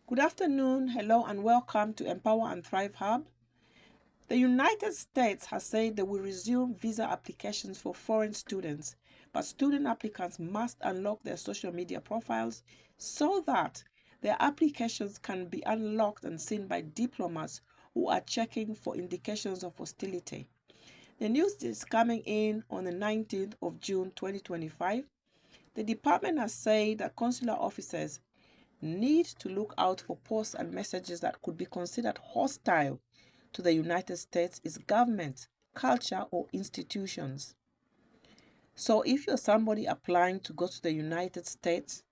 Good afternoon, hello, and welcome to Empower and Thrive Hub. The United States has said they will resume visa applications for foreign students, but student applicants must unlock their social media profiles so that their applications can be unlocked and seen by diplomats who are checking for indications of hostility. The news is coming in on the 19th of June 2025. The department has said that consular officers need to look out for posts and messages that could be considered hostile to the United States, its government, culture, or institutions. So if you're somebody applying to go to the United States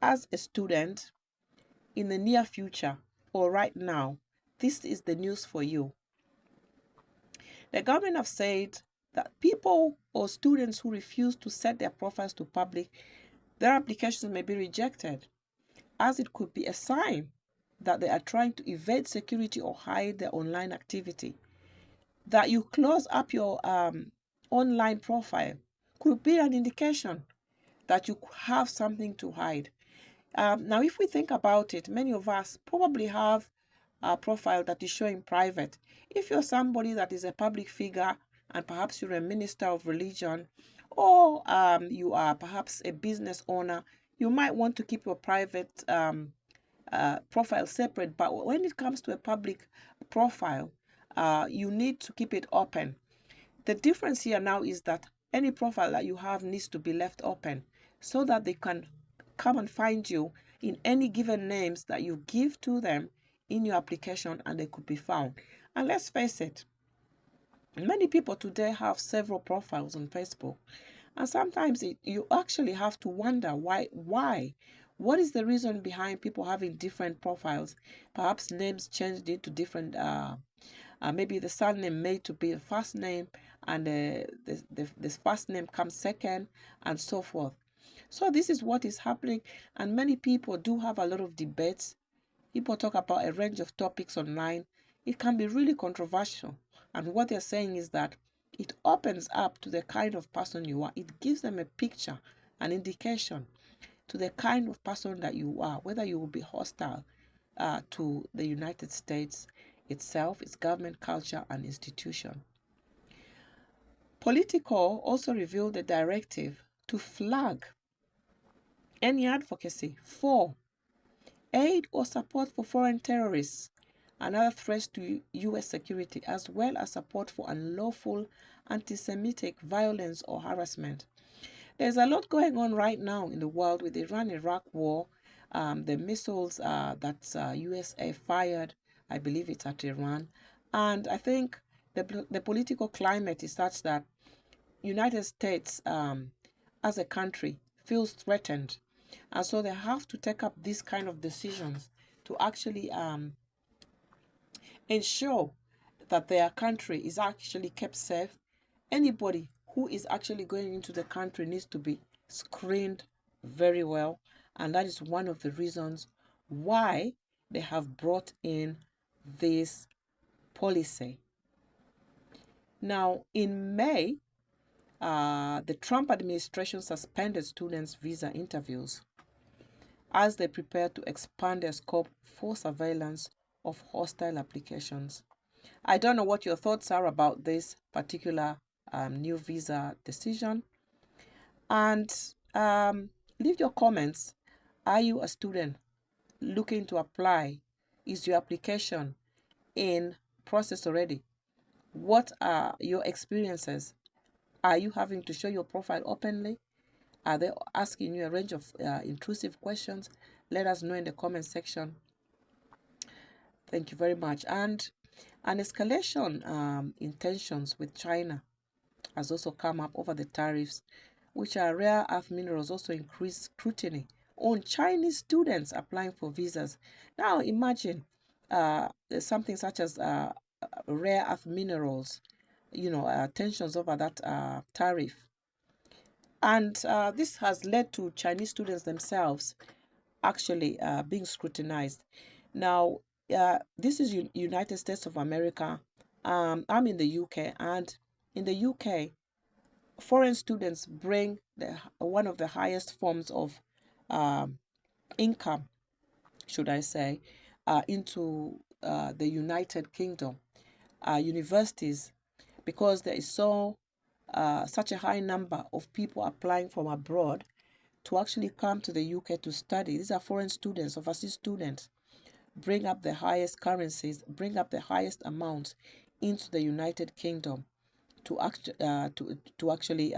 as a student in the near future or right now, this is the news for you. The government have said that people or students who refuse to set their profiles to public, their applications may be rejected, as it could be a sign that they are trying to evade security or hide their online activity. That you close up your online profile could be an indication that you have something to hide. Now, if we think about it, many of us probably have a profile that is showing private. If you're somebody that is a public figure and perhaps you're a minister of religion or you are perhaps a business owner, you might want to keep your private profile separate. But when it comes to a public profile, you need to keep it open. The difference here now is that any profile that you have needs to be left open so that they can come and find you in any given names that you give to them in your application and they could be found. And let's face it, many people today have several profiles on Facebook. And sometimes you actually have to wonder why. What is the reason behind people having different profiles? Perhaps names changed into different, maybe the surname made to be a first name and the first name comes second and so forth. So this is what is happening. And many people do have a lot of debates. People talk about a range of topics online. It can be really controversial. And what they're saying is that it opens up to the kind of person you are. It gives them a picture, an indication to the kind of person that you are, whether you will be hostile to the United States itself, its government, culture, and institution. Politico also revealed a directive to flag any advocacy for aid or support for foreign terrorists and other threats to U.S. security, as well as support for unlawful anti-Semitic violence or harassment. There's a lot going on right now in the world with the Iran-Iraq war, the missiles that USA fired, I believe it's at Iran. And I think the political climate is such that United States as a country feels threatened. And so they have to take up these kind of decisions to actually ensure that their country is actually kept safe. Anybody who is actually going into the country needs to be screened very well. And that is one of the reasons why they have brought in this policy. Now, in May, the Trump administration suspended students' visa interviews as they prepare to expand their scope for surveillance of hostile applications. I don't know what your thoughts are about this particular new visa decision. And leave your comments. Are you a student looking to apply? Is your application in process already? What are your experiences? Are you having to show your profile openly? Are they asking you a range of intrusive questions? Let us know in the comment section. Thank you very much. And an escalation in tensions with China has also come up over the tariffs, which are rare earth minerals, also increased scrutiny on Chinese students applying for visas. Now imagine something such as rare earth minerals, tensions over that tariff. And this has led to Chinese students themselves actually being scrutinized. Now, this is United States of America. I'm in the UK, and in the UK, foreign students bring one of the highest forms of income should I say, into the United Kingdom universities, because there is such a high number of people applying from abroad to actually come to the UK to study. These are foreign students, overseas students, bring up the highest currencies, bring up the highest amounts into the United Kingdom to actually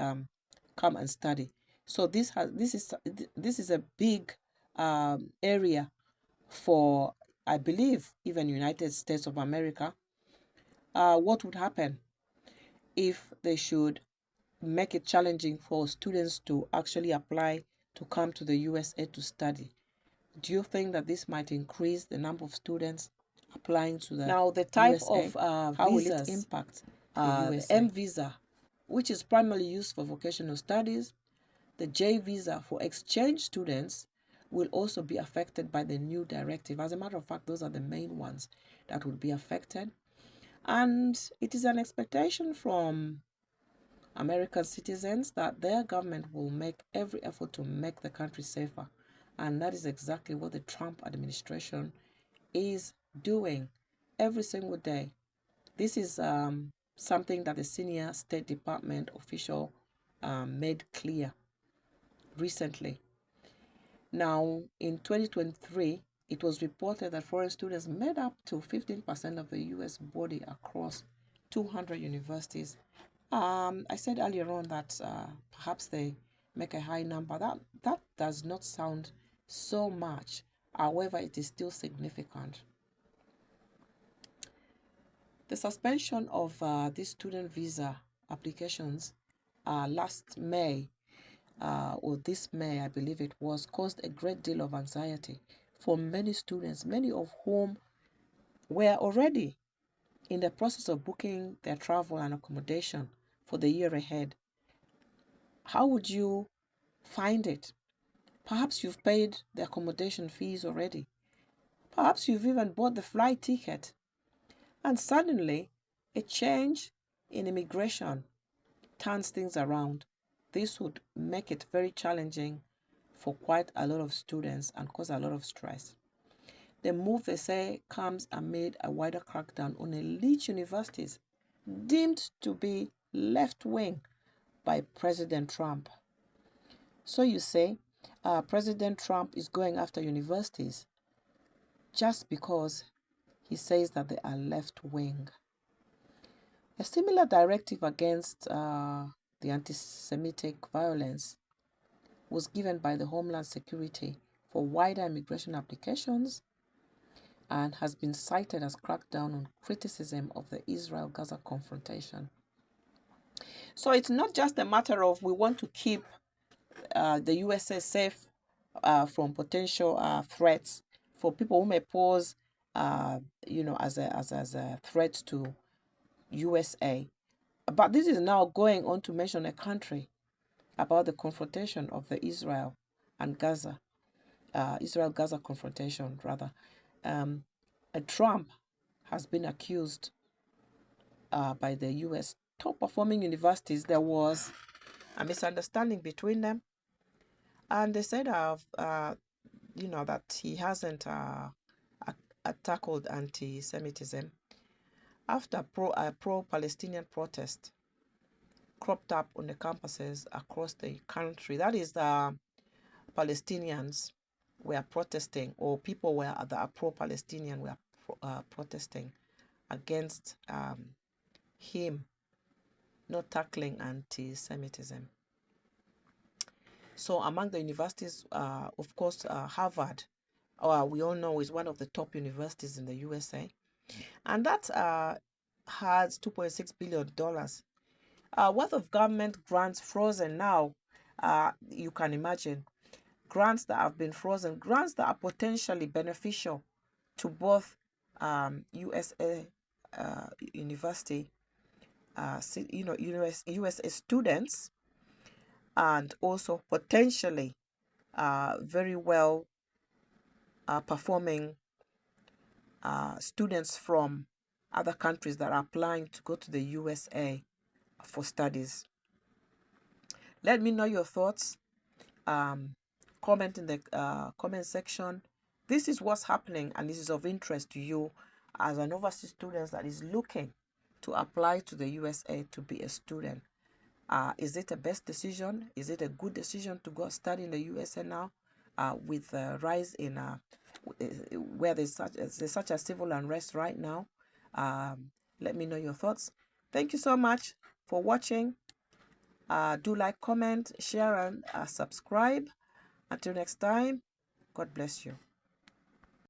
come and study. So this is a big area for, I believe, even United States of America. What would happen if they should make it challenging for students to actually apply to come to the USA to study? Do you think that this might increase the number of students applying to the Now, the type USA? of How will visas, it impact the USA? The M visa, which is primarily used for vocational studies, the J visa for exchange students, will also be affected by the new directive. As a matter of fact, those are the main ones that will be affected. And it is an expectation from American citizens that their government will make every effort to make the country safer. And that is exactly what the Trump administration is doing every single day. This is something that the senior State Department official made clear recently. Now, in 2023, it was reported that foreign students made up to 15% of the US body across 200 universities. I said earlier on that perhaps they make a high number. That does not sound so much. However, it is still significant. The suspension of these student visa applications last May, or this May, I believe it was, caused a great deal of anxiety for many students, many of whom were already in the process of booking their travel and accommodation for the year ahead. How would you find it? Perhaps you've paid the accommodation fees already. Perhaps you've even bought the flight ticket. And suddenly, a change in immigration turns things around. This would make it very challenging for quite a lot of students and cause a lot of stress. The move, they say, comes amid a wider crackdown on elite universities deemed to be left-wing by President Trump. So you say President Trump is going after universities just because he says that they are left-wing. A similar directive against the anti-Semitic violence was given by the Homeland Security for wider immigration applications and has been cited as crackdown on criticism of the Israel-Gaza confrontation. So it's not just a matter of we want to keep the USA safe from potential threats for people who may pose, as a threat to USA. But this is now going on to mention a country about the confrontation of the Israel and Gaza, Israel-Gaza confrontation, rather. Trump has been accused by the U.S. top-performing universities. There was a misunderstanding between them, and they said, that he hasn't tackled anti-Semitism after pro-Palestinian protest cropped up on the campuses across the country. That is, the Palestinians were protesting, or people that are pro-Palestinian were protesting against him not tackling anti-Semitism. So among the universities, of course, Harvard, we all know, is one of the top universities in the USA. And that has $2.6 billion worth of government grants frozen now. You can imagine grants that have been frozen, grants that are potentially beneficial to both USA university, USA students, and also potentially very well performing students from other countries that are applying to go to the USA for studies. Let me know your thoughts. Comment in the comment section this is what's happening, and this is of interest to you as an overseas student that is looking to apply to the USA to be a student. Is it a best decision? Is it a good decision to go study in the USA now with a rise in where there's such a civil unrest right now? Let me know your thoughts. Thank you so much for watching. Do like, comment, share, and subscribe. Until next time, God bless you.